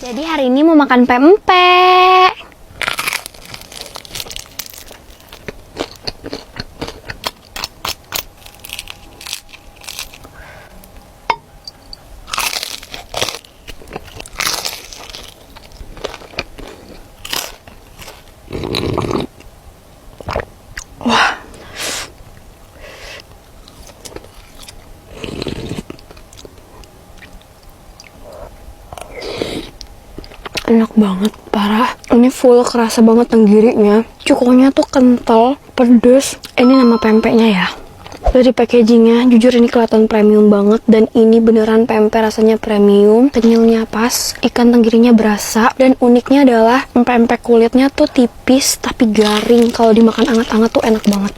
Jadi hari ini mau makan pempek. Wah. Enak banget, parah. Ini full kerasa banget tenggirinya. Cukonya tuh kental, pedes. Ini nama pempeknya ya. Dari packagingnya, jujur ini kelihatan premium banget. Dan ini beneran pempek rasanya premium. Kenyalnya pas, ikan tenggirinya berasa. Dan uniknya adalah pempek kulitnya tuh tipis tapi garing. Kalau dimakan anget-anget tuh enak banget.